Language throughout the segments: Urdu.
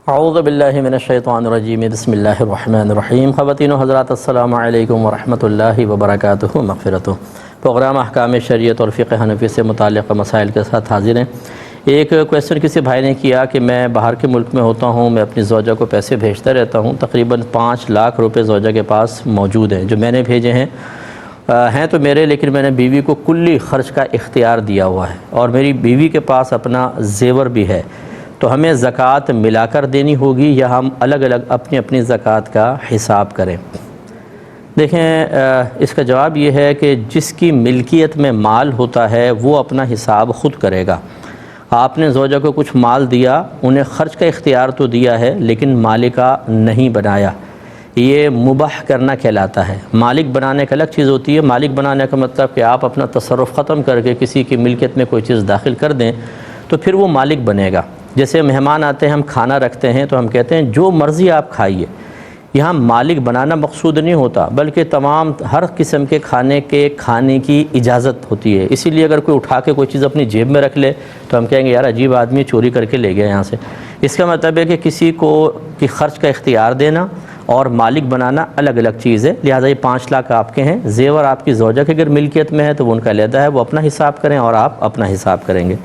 اعوذ باللہ من الشیطان الرجیم بسم اللہ الرحمن الرحیم۔ خواتین و حضرات السلام علیکم ورحمۃ اللہ وبرکاتہ مغفرتہ۔ پروگرام احکام شریعت اور فقہ حنفی سے متعلقہ مسائل کے ساتھ حاضر ہیں۔ ایک کویسچن کسی بھائی نے کیا کہ میں باہر کے ملک میں ہوتا ہوں، میں اپنی زوجہ کو پیسے بھیجتا رہتا ہوں، تقریباً 5 لاکھ روپے زوجہ کے پاس موجود ہیں جو میں نے بھیجے ہیں تو میرے، لیکن میں نے بیوی کو کلی خرچ کا اختیار دیا ہوا ہے اور میری بیوی کے پاس اپنا زیور بھی ہے، تو ہمیں زکوٰۃ ملا کر دینی ہوگی یا ہم الگ الگ اپنی زکوٰۃ کا حساب کریں؟ دیکھیں، اس کا جواب یہ ہے کہ جس کی ملکیت میں مال ہوتا ہے وہ اپنا حساب خود کرے گا۔ آپ نے زوجہ کو کچھ مال دیا، انہیں خرچ کا اختیار تو دیا ہے لیکن مالکہ نہیں بنایا، یہ مباح کرنا کہلاتا ہے۔ مالک بنانے کا الگ چیز ہوتی ہے۔ مالک بنانے کا مطلب کہ آپ اپنا تصرف ختم کر کے کسی کی ملکیت میں کوئی چیز داخل کر دیں تو پھر وہ مالک بنے گا۔ جیسے مہمان آتے ہیں، ہم کھانا رکھتے ہیں تو ہم کہتے ہیں جو مرضی آپ کھائیے۔ یہاں مالک بنانا مقصود نہیں ہوتا، بلکہ تمام ہر قسم کے کھانے کی اجازت ہوتی ہے۔ اسی لیے اگر کوئی اٹھا کے کوئی چیز اپنی جیب میں رکھ لے تو ہم کہیں گے یار عجیب آدمی چوری کر کے لے گیا یہاں سے۔ اس کا مطلب ہے کہ کسی کو کی خرچ کا اختیار دینا اور مالک بنانا الگ الگ چیز ہے۔ لہٰذا یہ 5 لاکھ آپ کے ہیں، زیور آپ کی زوجہ کے اگر ملکیت میں ہے تو وہ ان کا علیحدہ ہے، وہ اپنا حساب کریں اور آپ اپنا حساب کریں گے۔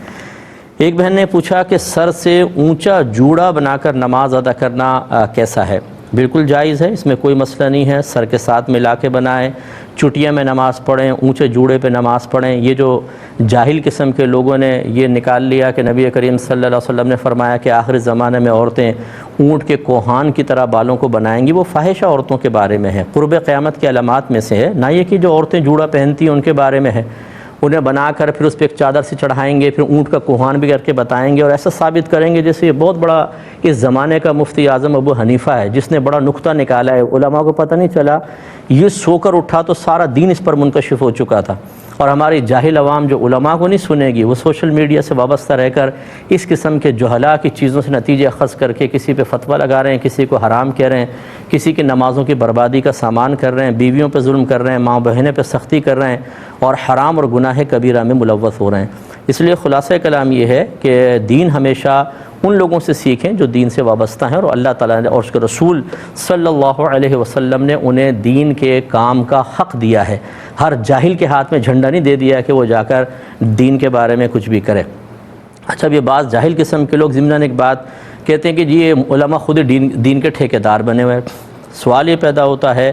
ایک بہن نے پوچھا کہ سر سے اونچا جوڑا بنا کر نماز ادا کرنا کیسا ہے؟ بالکل جائز ہے، اس میں کوئی مسئلہ نہیں ہے۔ سر کے ساتھ ملا کے بنائیں، چٹیاں میں نماز پڑھیں، اونچے جوڑے پہ نماز پڑھیں۔ یہ جو جاہل قسم کے لوگوں نے یہ نکال لیا کہ نبی کریم صلی اللہ علیہ وسلم نے فرمایا کہ آخری زمانے میں عورتیں اونٹ کے کوہان کی طرح بالوں کو بنائیں گی، وہ فاحشہ عورتوں کے بارے میں ہے، قرب قیامت کی علامات میں سے ہے، نہ یہ کہ جو عورتیں جوڑا پہنتی ہیں ان کے بارے میں ہے۔ انہیں بنا کر پھر اس پہ ایک چادر سے چڑھائیں گے، پھر اونٹ کا کوہان بھی کر کے بتائیں گے اور ایسا ثابت کریں گے جیسے یہ بہت بڑا اس زمانے کا مفتی اعظم ابو حنیفہ ہے جس نے بڑا نکتہ نکالا ہے۔ علماء کو پتہ نہیں چلا، یہ سو کر اٹھا تو سارا دین اس پر منکشف ہو چکا تھا، اور ہماری جاہل عوام جو علماء کو نہیں سنے گی وہ سوشل میڈیا سے وابستہ رہ کر اس قسم کے جہلاء کی چیزوں سے نتیجے اخذ کر کے کسی پہ فتویٰ لگا رہے ہیں، کسی کو حرام کہہ رہے ہیں، کسی کی نمازوں کی بربادی کا سامان کر رہے ہیں، بیویوں پہ ظلم کر رہے ہیں، ماں بہنیں پہ سختی کر رہے ہیں اور حرام اور گناہ کبیرہ میں ملوث ہو رہے ہیں۔ اس لیے خلاصہ کلام یہ ہے کہ دین ہمیشہ ان لوگوں سے سیکھیں جو دین سے وابستہ ہیں، اور اللہ تعالیٰ نے اور اس کے رسول صلی اللہ علیہ وسلم نے انہیں دین کے کام کا حق دیا ہے۔ ہر جاہل کے ہاتھ میں جھنڈا نہیں دے دیا کہ وہ جا کر دین کے بارے میں کچھ بھی کرے۔ اچھا، یہ بعض جاہل قسم کے لوگ ضمناً ایک بات کہتے ہیں کہ جی یہ علماء خود دین کے ٹھیکیدار بنے ہوئے ہیں۔ سوال یہ پیدا ہوتا ہے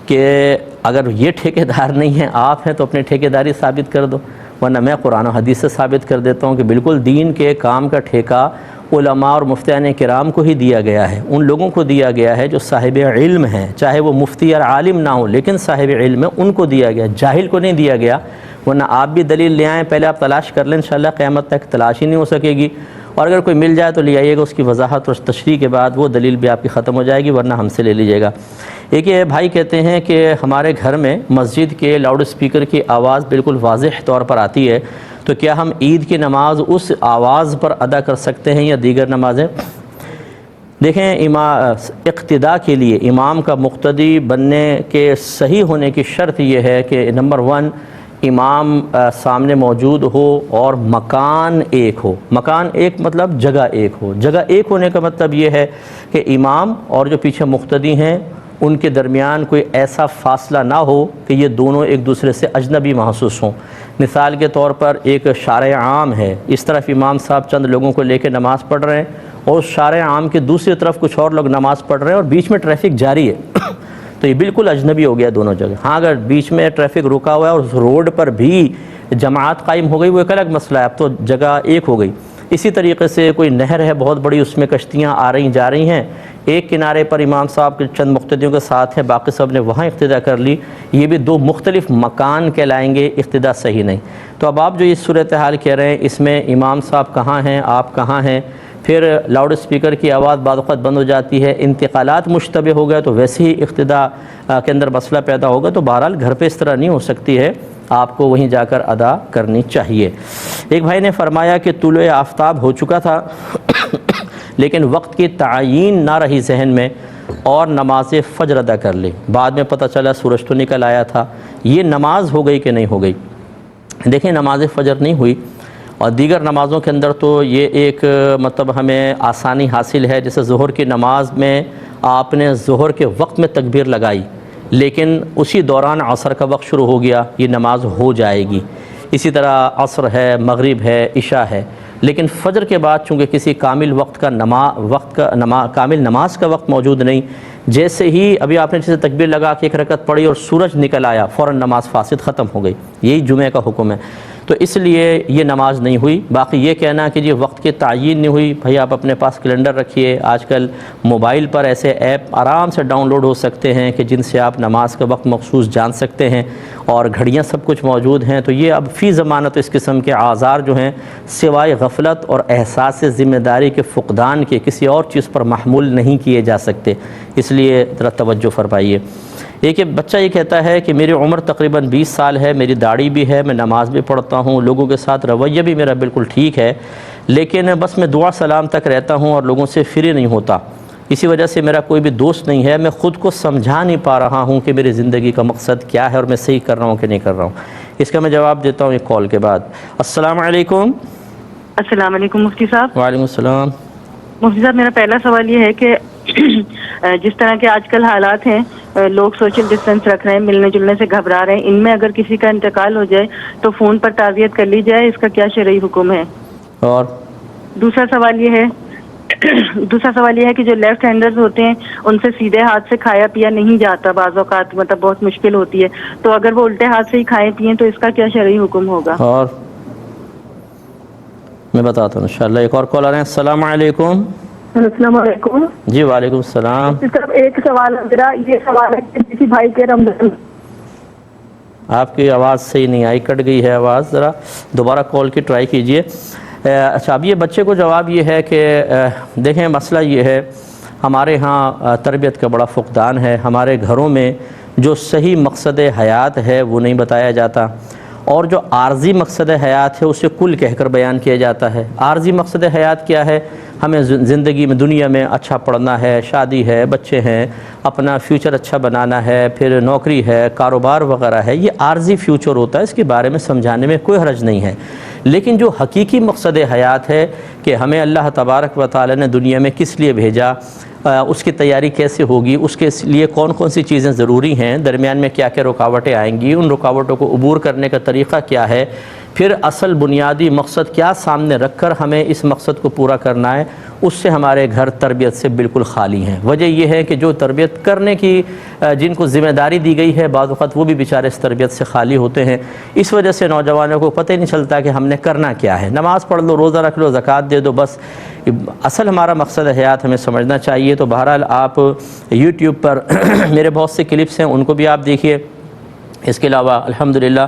کہ اگر یہ ٹھیکیدار نہیں ہیں، آپ ہیں، تو اپنی ٹھیکیداری ثابت کر دو، ورنہ میں قرآن و حدیث سے ثابت کر دیتا ہوں کہ بالکل دین کے کام کا ٹھیکہ علماء اور مفتیان کرام کو ہی دیا گیا ہے، ان لوگوں کو دیا گیا ہے جو صاحب علم ہیں، چاہے وہ مفتی اور عالم نہ ہو لیکن صاحب علم ہے، ان کو دیا گیا، جاہل کو نہیں دیا گیا۔ ورنہ آپ بھی دلیل لے آئیں، پہلے آپ تلاش کر لیں، انشاءاللہ قیامت تک تلاش ہی نہیں ہو سکے گی، اور اگر کوئی مل جائے تو لے آئیے گا، اس کی وضاحت اور تشریح کے بعد وہ دلیل بھی آپ کی ختم ہو جائے گی، ورنہ ہم سے لے لیجیے گا۔ ایک یہ بھائی کہتے ہیں کہ ہمارے گھر میں مسجد کے لاؤڈ اسپیکر کی آواز بالکل واضح طور پر آتی ہے، تو کیا ہم عید کی نماز اس آواز پر ادا کر سکتے ہیں یا دیگر نمازیں؟ دیکھیں، اقتداء کے لیے امام کا مقتدی بننے کے صحیح ہونے کی شرط یہ ہے کہ نمبر 1 امام سامنے موجود ہو اور مکان ایک ہو۔ مکان ایک مطلب جگہ ایک ہو۔ جگہ ایک ہونے کا مطلب یہ ہے کہ امام اور جو پیچھے مقتدی ہیں ان کے درمیان کوئی ایسا فاصلہ نہ ہو کہ یہ دونوں ایک دوسرے سے اجنبی محسوس ہوں۔ مثال کے طور پر ایک شارع عام ہے، اس طرف امام صاحب چند لوگوں کو لے کے نماز پڑھ رہے ہیں اور اس شارع عام کے دوسری طرف کچھ اور لوگ نماز پڑھ رہے ہیں اور بیچ میں ٹریفک جاری ہے تو یہ بالکل اجنبی ہو گیا دونوں جگہ۔ ہاں، اگر بیچ میں ٹریفک رکا ہوا ہے اور اس روڈ پر بھی جماعت قائم ہو گئی، وہ ایک الگ مسئلہ ہے، اب تو جگہ ایک ہو گئی۔ اسی طریقے سے کوئی نہر ہے بہت بڑی، اس میں کشتیاں آ رہی جا رہی ہیں، ایک کنارے پر امام صاحب کے چند مقتدیوں کے ساتھ ہیں، باقی سب نے وہاں اقتداء کر لی، یہ بھی 2 مختلف مکان کہلائیں گے، اقتداء صحیح نہیں۔ تو اب آپ جو یہ صورتحال کہہ رہے ہیں، اس میں امام صاحب کہاں ہیں، آپ کہاں ہیں، پھر لاؤڈ اسپیکر کی آواز بعض اوقات بند ہو جاتی ہے، انتقالات مشتبہ ہو گئے تو ویسے ہی اقتداء کے اندر مسئلہ پیدا ہوگا، تو بہرحال گھر پہ اس طرح نہیں ہو سکتی ہے، آپ کو وہیں جا کر ادا کرنی چاہیے۔ ایک بھائی نے فرمایا کہ طلوع آفتاب ہو چکا تھا لیکن وقت کی تعیین نہ رہی ذہن میں اور نماز فجر ادا کر لی، بعد میں پتہ چلا سورج تو نکل آیا تھا، یہ نماز ہو گئی کہ نہیں ہو گئی؟ دیکھیں، نماز فجر نہیں ہوئی اور دیگر نمازوں کے اندر تو یہ ایک مطلب ہمیں آسانی حاصل ہے، جیسے ظہر کی نماز میں آپ نے ظہر کے وقت میں تکبیر لگائی لیکن اسی دوران عصر کا وقت شروع ہو گیا، یہ نماز ہو جائے گی۔ اسی طرح عصر ہے، مغرب ہے، عشاء ہے، لیکن فجر کے بعد چونکہ کسی کامل کامل نماز کا وقت موجود نہیں، جیسے ہی ابھی آپ نے جیسے تکبیر لگا کے ایک رکعت پڑھی اور سورج نکل آیا، فوراً نماز فاسد ختم ہو گئی، یہی جمعہ کا حکم ہے، تو اس لیے یہ نماز نہیں ہوئی۔ باقی یہ کہنا کہ جی وقت کی تعیین نہیں ہوئی، بھائی آپ اپنے پاس کیلنڈر رکھیے، آج کل موبائل پر ایسے ایپ آرام سے ڈاؤن لوڈ ہو سکتے ہیں کہ جن سے آپ نماز کا وقت مخصوص جان سکتے ہیں، اور گھڑیاں سب کچھ موجود ہیں، تو یہ اب فی ضمانت اس قسم کے آزار جو ہیں سوائے غفلت اور احساس ذمہ داری کے فقدان کے کسی اور چیز پر محمول نہیں کیے جا سکتے، اس لیے ذرا توجہ فرمائیے۔ ایک بچہ یہ کہتا ہے کہ میری عمر تقریباً 20 سال ہے، میری داڑھی بھی ہے، میں نماز بھی پڑھتا ہوں، لوگوں کے ساتھ رویہ بھی میرا بالکل ٹھیک ہے، لیکن بس میں دعا سلام تک رہتا ہوں اور لوگوں سے فری نہیں ہوتا، اسی وجہ سے میرا کوئی بھی دوست نہیں ہے، میں خود کو سمجھا نہیں پا رہا ہوں کہ میری زندگی کا مقصد کیا ہے اور میں صحیح کر رہا ہوں کہ نہیں کر رہا ہوں۔ اس کا میں جواب دیتا ہوں ایک کال کے بعد۔ السلام علیکم۔ السلام علیکم مفتی صاحب۔ وعلیکم السلام۔ مفتی صاحب میرا پہلا سوال یہ ہے کہ جس طرح کے آج کل حالات ہیں، لوگ سوشل ڈسٹینس رکھ رہے ہیں، ملنے جلنے سے گھبرا رہے ہیں، ان میں اگر کسی کا انتقال ہو جائے تو فون پر تعزیت کر لی جائے، اس کا کیا شرعی حکم ہے؟ اور دوسرا سوال یہ ہے کہ جو لیفٹ ہینڈرز ہوتے ہیں ان سے سیدھے ہاتھ سے کھایا پیا نہیں جاتا، بعض اوقات مطلب بہت مشکل ہوتی ہے، تو اگر وہ الٹے ہاتھ سے ہی کھائیں پیئیں تو اس کا کیا شرعی حکم ہوگا؟ اور میں بتاتا ہوں انشاءاللہ۔ ایک اور کال آ رہے ہیں۔ السلام علیکم۔ السلام علیکم جی وعلیکم السلام۔ صرف ایک سوال ہے میرا، یہ سوال ہے کہ کسی بھائی کے رمضان، آپ کی آواز صحیح نہیں آئی، کٹ گئی ہے آواز، ذرا دوبارہ کال کی ٹرائی کیجئے۔ اچھا اب یہ بچے کو جواب یہ ہے کہ دیکھیں مسئلہ یہ ہے، ہمارے ہاں تربیت کا بڑا فقدان ہے، ہمارے گھروں میں جو صحیح مقصد حیات ہے وہ نہیں بتایا جاتا، اور جو عارضی مقصد حیات ہے اسے کل کہہ کر بیان کیا جاتا ہے۔ عارضی مقصد حیات کیا ہے؟ ہمیں زندگی میں دنیا میں اچھا پڑھنا ہے، شادی ہے، بچے ہیں، اپنا فیوچر اچھا بنانا ہے، پھر نوکری ہے، کاروبار وغیرہ ہے، یہ عارضی فیوچر ہوتا ہے، اس کے بارے میں سمجھانے میں کوئی حرج نہیں ہے۔ لیکن جو حقیقی مقصد حیات ہے کہ ہمیں اللہ تبارک و تعالی نے دنیا میں کس لیے بھیجا، اس کی تیاری کیسے ہوگی، اس کے لیے کون کون سی چیزیں ضروری ہیں، درمیان میں کیا کیا رکاوٹیں آئیں گی، ان رکاوٹوں کو عبور کرنے کا طریقہ کیا ہے، پھر اصل بنیادی مقصد کیا سامنے رکھ کر ہمیں اس مقصد کو پورا کرنا ہے، اس سے ہمارے گھر تربیت سے بالکل خالی ہیں۔ وجہ یہ ہے کہ جو تربیت کرنے کی جن کو ذمہ داری دی گئی ہے بعض اوقات وہ بھی بیچارے اس تربیت سے خالی ہوتے ہیں، اس وجہ سے نوجوانوں کو پتہ ہی نہیں چلتا کہ ہم نے کرنا کیا ہے۔ نماز پڑھ لو، روزہ رکھ لو، زکوٰۃ دے دو، بس اصل ہمارا مقصد حیات ہمیں سمجھنا چاہیے۔ تو بہرحال آپ یوٹیوب پر میرے بہت سے کلپس ہیں، ان کو بھی آپ دیکھیے۔ اس کے علاوہ الحمدللہ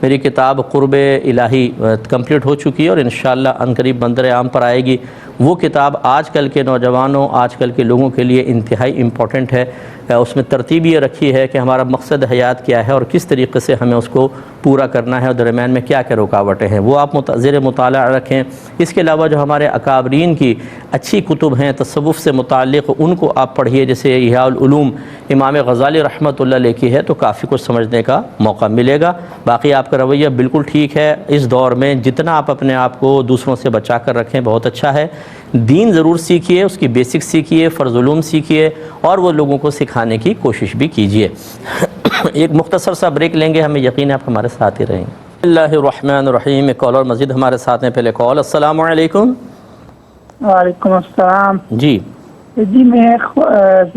میری کتاب قرب الہی کمپلیٹ ہو چکی ہے اور انشاءاللہ عنقریب منظر عام پر آئے گی۔ وہ کتاب آج کل کے نوجوانوں، آج کل کے لوگوں کے لیے انتہائی امپورٹنٹ ہے۔ اس میں ترتیب یہ رکھی ہے کہ ہمارا مقصد حیات کیا ہے اور کس طریقے سے ہمیں اس کو پورا کرنا ہے اور درمیان میں کیا کیا رکاوٹیں ہیں، وہ آپ زیر مطالعہ رکھیں۔ اس کے علاوہ جو ہمارے اکابرین کی اچھی کتب ہیں تصوف سے متعلق، ان کو آپ پڑھیے، جیسے احیاء العلوم امام غزالی رحمۃ اللہ علیہ کی ہے، تو کافی کچھ سمجھنے کا موقع ملے گا۔ باقی آپ کا رویہ بالکل ٹھیک ہے، اس دور میں جتنا آپ اپنے آپ کو دوسروں سے بچا کر رکھیں بہت اچھا ہے۔ دین ضرور سیکھیے، اس کی بیسک سیکھیے، فرض علوم سیکھیے، اور وہ لوگوں کو سکھانے کی کوشش بھی کیجیے۔ ایک مختصر سا بریک لیں گے، ہمیں یقین ہے آپ ہمارے ساتھ ہی رہیں گے۔ بسم اللہ الرحمن الرحیم۔ ایک کالر مزید ہمارے ساتھ ہیں، پہلے کال۔ السلام علیکم۔ وعلیکم السلام جی جی، میں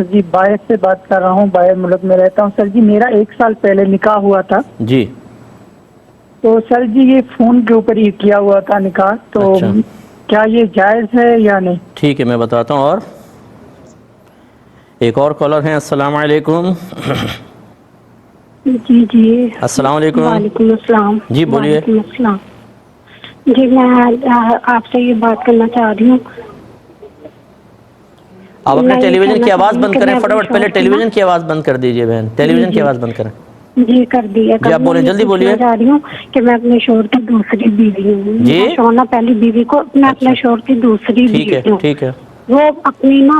جی باہر سے بات کر رہا ہوں، باہر ملک میں رہتا ہوں سر جی۔ میرا 1 سال پہلے نکاح ہوا تھا جی تو سر جی یہ فون کے اوپر ہی کیا ہوا تھا نکاح، تو اچھا کیا یہ جائز ہے یا نہیں؟ ٹھیک ہے، میں بتاتا ہوں۔ اور ایک اور کالر ہیں۔ السلام علیکم۔ جی جی السلام علیکم۔ وعلیکم السلام۔ جی بولیے۔ وعلیکم السلام۔ جی میں آپ سے یہ بات کرنا چاہ رہی ہوں۔ آپ اپنے ٹیلی ویژن کی آواز بند کریں میں فٹافٹ، پہلے ٹیلی ویژن کی آواز بند کر دیجئے بہن، ٹیلی ویژن کی آواز بند کریں۔ جی کر دیا۔ جی آپ بولیں، جلدی بولیے۔ میں چاہ رہی ہوں کہ میں اپنے شوہر کی دوسری بیوی ہوں۔ جی شوہر نہ پہلی بیوی کو، میں اپنے شوہر کی دوسری ٹھیک ہے بیوی ہوں۔ ٹھیک ہے وہ اپنی نا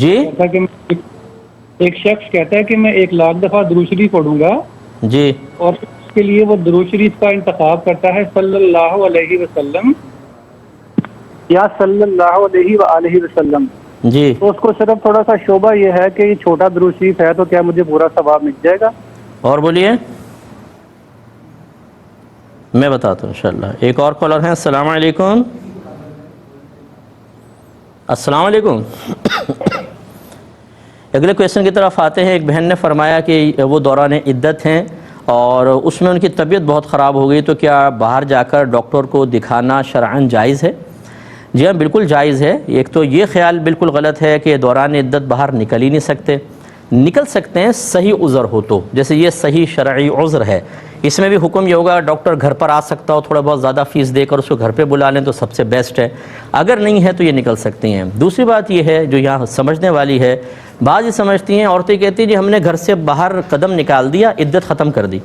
جی جیسا کہ ایک شخص کہتا ہے کہ میں 1,00,000 دفعہ درود شریف پڑھوں گا جی اور اس کے لیے وہ درود شریف کا انتخاب کرتا ہے صلی اللہ علیہ وسلم یا صلی اللہ علیہ وآلہ وسلم، جی تو اس کو صرف تھوڑا سا شعبہ یہ ہے کہ یہ چھوٹا درود شریف ہے تو کیا مجھے پورا ثواب مل جائے گا؟ اور بولیے، میں بتاتا ہوں انشاءاللہ۔ ایک اور کالر ہیں، السلام علیکم۔ السلام علیکم۔ اگلے کویشچن کی طرف آتے ہیں۔ ایک بہن نے فرمایا کہ وہ دوران عدت ہیں اور اس میں ان کی طبیعت بہت خراب ہو گئی، تو کیا باہر جا کر ڈاکٹر کو دکھانا شرعاً جائز ہے؟ جی ہاں، بالکل جائز ہے۔ ایک تو یہ خیال بالکل غلط ہے کہ دوران عدت باہر نکل ہی نہیں سکتے، نکل سکتے ہیں صحیح عذر ہو تو، جیسے یہ صحیح شرعی عذر ہے۔ اس میں بھی حکم یہ ہوگا ڈاکٹر گھر پر آ سکتا ہو، تھوڑا بہت زیادہ فیس دے کر اس کو گھر پہ بلا لیں تو سب سے بیسٹ ہے، اگر نہیں ہے تو یہ نکل سکتی ہیں۔ دوسری بات یہ ہے جو یہاں سمجھنے والی ہے، بعض یہ سمجھتی ہیں عورتیں کہتی ہیں جی ہم نے گھر سے باہر قدم نکال دیا، عدت ختم کر دی۔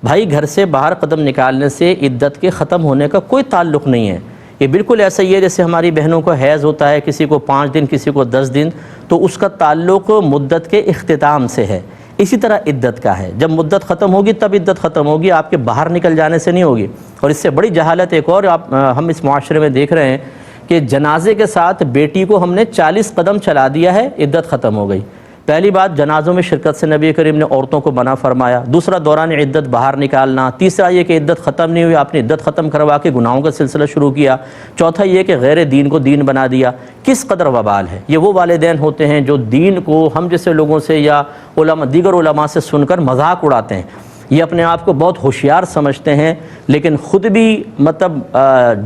بھائی گھر سے باہر قدم نکالنے سے عدت کے ختم ہونے کا کوئی تعلق نہیں ہے۔ یہ بالکل ایسا ہی ہے جیسے ہماری بہنوں کو حیض ہوتا ہے، کسی کو 5 دن کسی کو 10 دن، تو اس کا تعلق مدت کے اختتام سے ہے، اسی طرح عدت کا ہے۔ جب مدت ختم ہوگی تب عدت ختم ہوگی، آپ کے باہر نکل جانے سے نہیں ہوگی۔ اور اس سے بڑی جہالت ایک اور ہم اس معاشرے میں دیکھ رہے ہیں کہ جنازے کے ساتھ بیٹی کو ہم نے 40 قدم چلا دیا ہے، عدت ختم ہو گئی۔ پہلی بات، جنازوں میں شرکت سے نبی کریم نے عورتوں کو منع فرمایا۔ دوسرا، دوران عدت باہر نکالنا۔ تیسرا یہ کہ عدت ختم نہیں ہوئی، آپ نے عدت ختم کروا کے گناہوں کا سلسلہ شروع کیا۔ چوتھا یہ کہ غیر دین کو دین بنا دیا۔ کس قدر وبال ہے۔ یہ وہ والدین ہوتے ہیں جو دین کو ہم جیسے لوگوں سے یا دیگر علماء سے سن کر مذاق اڑاتے ہیں۔ یہ اپنے آپ کو بہت ہوشیار سمجھتے ہیں لیکن خود بھی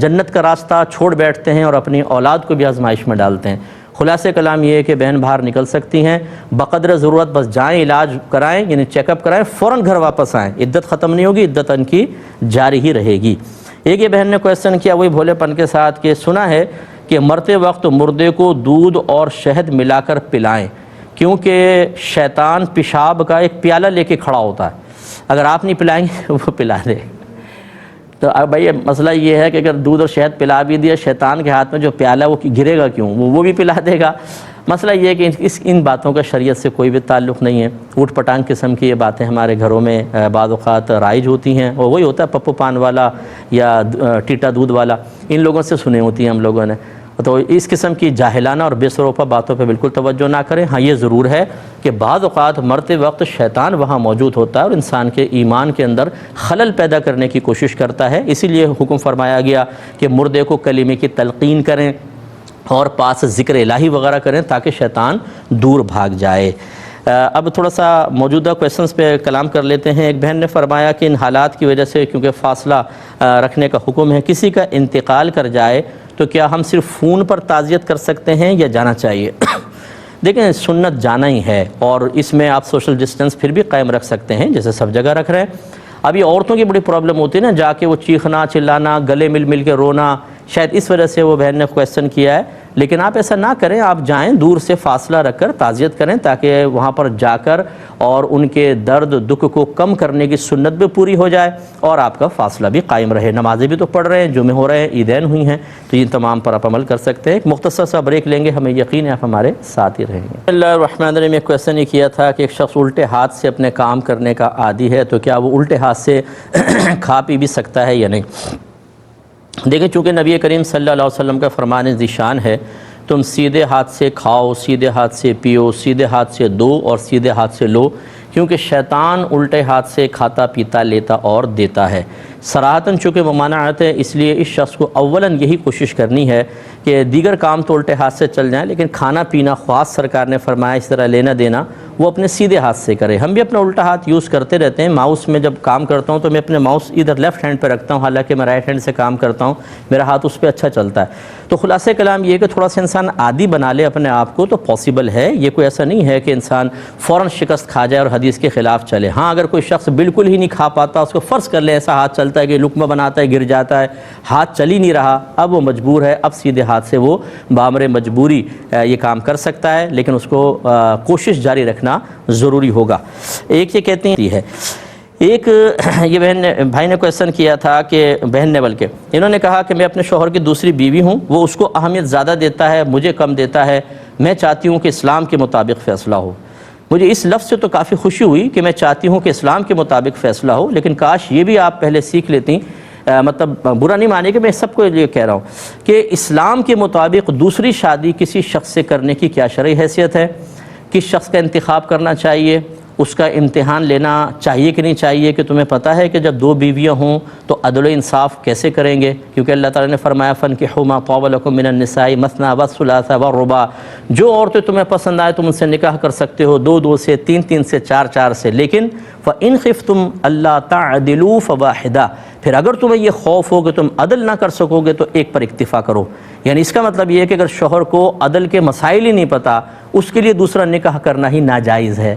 جنت کا راستہ چھوڑ بیٹھتے ہیں اور اپنی اولاد کو بھی آزمائش میں ڈالتے ہیں۔ خلاصہ کلام یہ ہے کہ بہن باہر نکل سکتی ہیں، بقدر ضرورت بس جائیں، علاج کرائیں، یعنی چیک اپ کرائیں، فوراً گھر واپس آئیں۔ عدت ختم نہیں ہوگی، عدت ان کی جاری ہی رہے گی۔ ایک یہ بہن نے کویشچن کیا وہی بھولے پن کے ساتھ کہ سنا ہے کہ مرتے وقت مردے کو دودھ اور شہد ملا کر پلائیں کیونکہ شیطان پیشاب کا ایک پیالہ لے کے کھڑا ہوتا ہے، اگر آپ نہیں پلائیں گے وہ پلا دے۔ تو اب بھائی مسئلہ یہ ہے کہ اگر دودھ اور شہد پلا بھی دیا، شیطان کے ہاتھ میں جو پیالہ وہ گرے گا کیوں، وہ بھی پلا دے گا۔ مسئلہ یہ ہے کہ ان باتوں کا شریعت سے کوئی بھی تعلق نہیں ہے۔ اوٹ پٹانگ قسم کی یہ باتیں ہمارے گھروں میں بعض اوقات رائج ہوتی ہیں، اور وہی ہوتا ہے پپو پان والا یا ٹیٹا دودھ والا، ان لوگوں سے سنی ہوتی ہیں ہم لوگوں نے۔ تو اس قسم کی جاہلانہ اور بے سروپا باتوں پہ بالکل توجہ نہ کریں۔ ہاں یہ ضرور ہے کہ بعض اوقات مرتے وقت شیطان وہاں موجود ہوتا ہے اور انسان کے ایمان کے اندر خلل پیدا کرنے کی کوشش کرتا ہے، اسی لیے حکم فرمایا گیا کہ مردے کو کلمے کی تلقین کریں اور پاس ذکر الہی وغیرہ کریں تاکہ شیطان دور بھاگ جائے۔ اب تھوڑا سا موجودہ کویشچنز پہ کلام کر لیتے ہیں۔ ایک بہن نے فرمایا کہ ان حالات کی وجہ سے کیونکہ فاصلہ رکھنے کا حکم ہے، کسی کا انتقال کر جائے تو کیا ہم صرف فون پر تعزیت کر سکتے ہیں یا جانا چاہیے؟ دیکھیں سنت جانا ہی ہے، اور اس میں آپ سوشل ڈسٹنس پھر بھی قائم رکھ سکتے ہیں جیسے سب جگہ رکھ رہے ہیں۔ اب یہ عورتوں کی بڑی پرابلم ہوتی ہے نا، جا کے وہ چیخنا چلانا، گلے مل کے رونا، شاید اس وجہ سے وہ بہن نے کویشچن کیا ہے، لیکن آپ ایسا نہ کریں، آپ جائیں دور سے فاصلہ رکھ کر تعزیت کریں تاکہ وہاں پر جا کر اور ان کے درد دکھ کو کم کرنے کی سنت بھی پوری ہو جائے اور آپ کا فاصلہ بھی قائم رہے۔ نمازیں بھی تو پڑھ رہے ہیں، جمعے ہو رہے ہیں، عیدین ہوئی ہیں، تو ان تمام پر آپ عمل کر سکتے ہیں۔ ایک مختصر سا بریک لیں گے، ہمیں یقین ہے آپ ہمارے ساتھ ہی رہیں گے۔ بسم اللہ الرحمن الرحیم۔ ایک کویشچن یہ کیا تھا کہ ایک شخص الٹے ہاتھ سے اپنے کام کرنے کا عادی ہے تو کیا وہ الٹے ہاتھ سے کھا پی بھی سکتا ہے یا نہیں؟ دیکھیں چونکہ نبی کریم صلی اللہ علیہ وسلم کا فرمان ذیشان ہے، تم سیدھے ہاتھ سے کھاؤ، سیدھے ہاتھ سے پیو، سیدھے ہاتھ سے دو اور سیدھے ہاتھ سے لو، کیونکہ شیطان الٹے ہاتھ سے کھاتا پیتا لیتا اور دیتا ہے۔ صراحتاً چونکہ ممانعت ہے، اس لیے اس شخص کو اولاً یہی کوشش کرنی ہے کہ دیگر کام تو الٹے ہاتھ سے چل جائیں لیکن کھانا پینا خاص سرکار نے فرمایا اس طرح لینا دینا وہ اپنے سیدھے ہاتھ سے کرے۔ ہم بھی اپنا الٹا ہاتھ یوز کرتے رہتے ہیں، ماؤس میں جب کام کرتا ہوں تو میں اپنے ماؤس ادھر لیفٹ ہینڈ پہ رکھتا ہوں، حالانکہ میں رائٹ ہینڈ سے کام کرتا ہوں، میرا ہاتھ اس پہ اچھا چلتا ہے۔ تو خلاصہ کلام یہ ہے کہ تھوڑا سا انسان عادی بنا لے اپنے آپ کو تو پاسبل ہے، یہ کوئی ایسا نہیں ہے کہ انسان فوراً شکست کھا جائے اور حدیث کے خلاف چلے۔ ہاں اگر کوئی شخص بالکل ہی نہیں کھا پاتا، اس کو فرض کر لے ایسا ہاتھ چلتا ہے کہ لقمہ بناتا ہے گر جاتا ہے، ہاتھ چل ہی نہیں رہا، اب وہ مجبور ہے، اب سیدھے ہاتھ سے وہ بامر مجبوری یہ کام کر سکتا ہے، لیکن اس کو کوشش جاری رکھنا ضروری ہوگا۔ ایک یہ کہتے ہیں ایک یہ بھائی نے کویشچن کیا تھا کہ بہن نے بلکہ انہوں نے کہا کہ میں اپنے شوہر کی دوسری بیوی ہوں، وہ اس کو اہمیت زیادہ دیتا ہے، مجھے کم دیتا ہے، میں چاہتی ہوں کہ اسلام کے مطابق فیصلہ ہو. مجھے اس لفظ سے تو کافی خوشی ہوئی کہ میں چاہتی ہوں کہ اسلام کے مطابق فیصلہ ہو، لیکن کاش یہ بھی آپ پہلے سیکھ لیتی. مطلب برا نہیں مانے کہ میں سب کو یہ کہہ رہا ہوں کہ اسلام کے مطابق دوسری شادی کسی شخص سے کرنے کی کیا شرعی حیثیت ہے، کس شخص کا انتخاب کرنا چاہیے، اس کا امتحان لینا چاہیے کہ نہیں چاہیے، کہ تمہیں پتہ ہے کہ جب 2 بیویاں ہوں تو عدل و انصاف کیسے کریں گے، کیونکہ اللہ تعالیٰ نے فرمایا فَانكِحُوا مَا طَابَ لَكُم مِّنَ النِّسَاءِ مَثْنَىٰ وَالثُّلَاثَ وَالرُّبَاعَ، جو عورتیں تمہیں پسند آئے تم ان سے نکاح کر سکتے ہو، 2 سے، 3 سے، 4 سے، لیکن فَإِنْ خِفْتُمْ أَلَّا تَعْدِلُوا فَوَاحِدَةً، پھر اگر تمہیں یہ خوف ہو کہ تم عدل نہ کر سکو گے تو ایک پر اکتفا کرو. یعنی اس کا مطلب یہ ہے کہ اگر شوہر کو عدل کے مسائل ہی نہیں پتہ، اس کے لیے دوسرا نکاح کرنا ہی ناجائز ہے.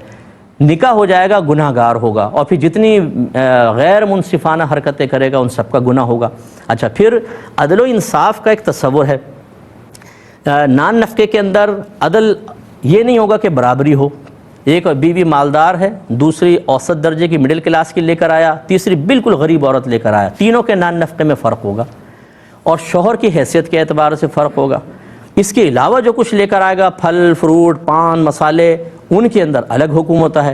نکاح ہو جائے گا، گناہ گار ہوگا، اور پھر جتنی غیر منصفانہ حرکتیں کرے گا ان سب کا گناہ ہوگا. اچھا، پھر عدل و انصاف کا ایک تصور ہے. نان نفقے کے اندر عدل یہ نہیں ہوگا کہ برابری ہو. ایک بیوی مالدار ہے، دوسری اوسط درجے کی مڈل کلاس کی لے کر آیا، تیسری بالکل غریب عورت لے کر آیا، تینوں کے نان نفقے میں فرق ہوگا اور شوہر کی حیثیت کے اعتبار سے فرق ہوگا. اس کے علاوہ جو کچھ لے کر آئے گا، پھل فروٹ پان مسالے، ان کے اندر الگ حکم ہوتا ہے.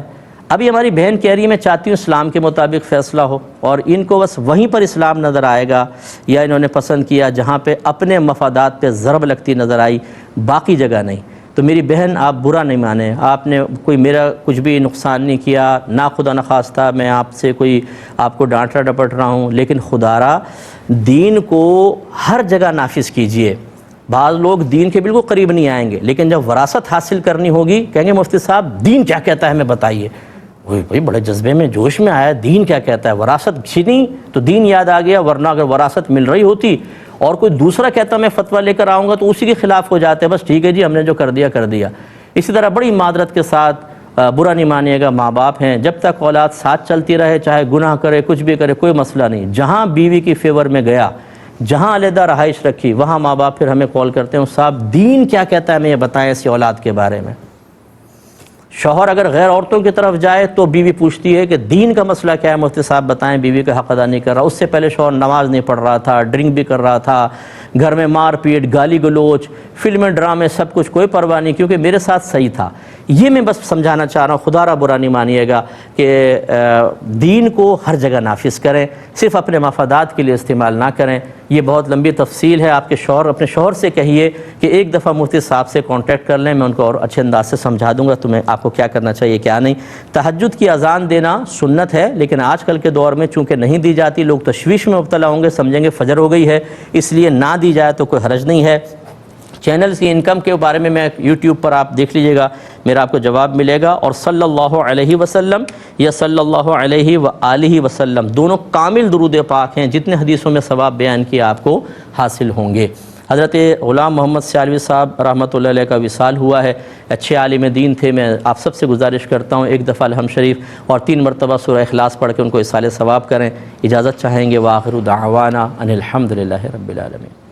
ابھی ہماری بہن کہہ رہی ہے میں چاہتی ہوں اسلام کے مطابق فیصلہ ہو، اور ان کو بس وہیں پر اسلام نظر آئے گا یا انہوں نے پسند کیا جہاں پہ اپنے مفادات پہ ضرب لگتی نظر آئی، باقی جگہ نہیں. تو میری بہن آپ برا نہیں مانیں، آپ نے کوئی میرا کچھ بھی نقصان نہیں کیا، نہ خدا نخواستہ میں آپ سے کوئی آپ کو ڈانٹ رہا ڈپٹ رہا ہوں، لیکن خدا را دین کو ہر جگہ نافذ کیجئے. بعض لوگ دین کے بالکل قریب نہیں آئیں گے، لیکن جب وراثت حاصل کرنی ہوگی کہیں گے مفتی صاحب دین کیا کہتا ہے ہمیں بتائیے. وہی بھائی بڑے جذبے میں جوش میں آیا، دین کیا کہتا ہے، وراثت چھینی تو دین یاد آ گیا، ورنہ اگر وراثت مل رہی ہوتی اور کوئی دوسرا کہتا میں فتویٰ لے کر آؤں گا تو اسی کے خلاف ہو جاتے ہیں، بس ٹھیک ہے جی ہم نے جو کر دیا کر دیا. اسی طرح بڑی معذرت کے ساتھ برا نہیں مانیے گا، ماں باپ ہیں، جب تک اولاد ساتھ چلتی رہے چاہے گناہ کرے کچھ بھی کرے کوئی مسئلہ نہیں. جہاں بیوی کی فیور میں گیا، جہاں علیحدہ رہائش رکھی، وہاں ماں باپ پھر ہمیں کال کرتے ہیں صاحب دین کیا کہتا ہے ہمیں یہ بتائیں ایسی اولاد کے بارے میں. شوہر اگر غیر عورتوں کی طرف جائے تو بیوی پوچھتی ہے کہ دین کا مسئلہ کیا ہے مفتی صاحب بتائیں، بیوی کا حق ادا نہیں کر رہا. اس سے پہلے شوہر نماز نہیں پڑھ رہا تھا، ڈرنک بھی کر رہا تھا، گھر میں مار پیٹ گالی گلوچ فلمیں ڈرامے سب کچھ، کوئی پرواہ نہیں کیونکہ میرے ساتھ صحیح تھا. یہ میں بس سمجھانا چاہ رہا ہوں، خدا را برا نہیں مانیے گا کہ دین کو ہر جگہ نافذ کریں، صرف اپنے مفادات کے لیے استعمال نہ کریں. یہ بہت لمبی تفصیل ہے، آپ کے شوہر اپنے شوہر سے کہیے کہ ایک دفعہ مفتی صاحب سے کانٹیکٹ کر لیں، میں ان کو اور اچھے انداز سے سمجھا دوں گا تمہیں آپ کو کیا کرنا چاہیے کیا نہیں. تہجد کی اذان دینا سنت ہے، لیکن آج کل کے دور میں چونکہ نہیں دی جاتی لوگ تشویش میں مبتلا ہوں گے، سمجھیں گے فجر ہو گئی ہے، اس لیے نہ دی جائے تو کوئی حرج نہیں ہے. چینلز کی انکم کے بارے میں یوٹیوب پر آپ دیکھ لیجئے گا، میرا آپ کو جواب ملے گا. اور صلی اللہ علیہ وسلم یا صلی اللہ علیہ وآلہ وسلم دونوں کامل درود پاک ہیں، جتنے حدیثوں میں ثواب بیان کیا آپ کو حاصل ہوں گے. حضرت غلام محمد سیالوی صاحب رحمۃ اللہ علیہ کا وصال ہوا ہے، اچھے عالم دین تھے. میں آپ سب سے گزارش کرتا ہوں ایک دفعہ الحمد شریف اور 3 مرتبہ سورہ اخلاص پڑھ کے ان کو اصال ثواب کریں. اجازت چاہیں گے، وآخر دعوانا ان الحمد للہ رب العالمین.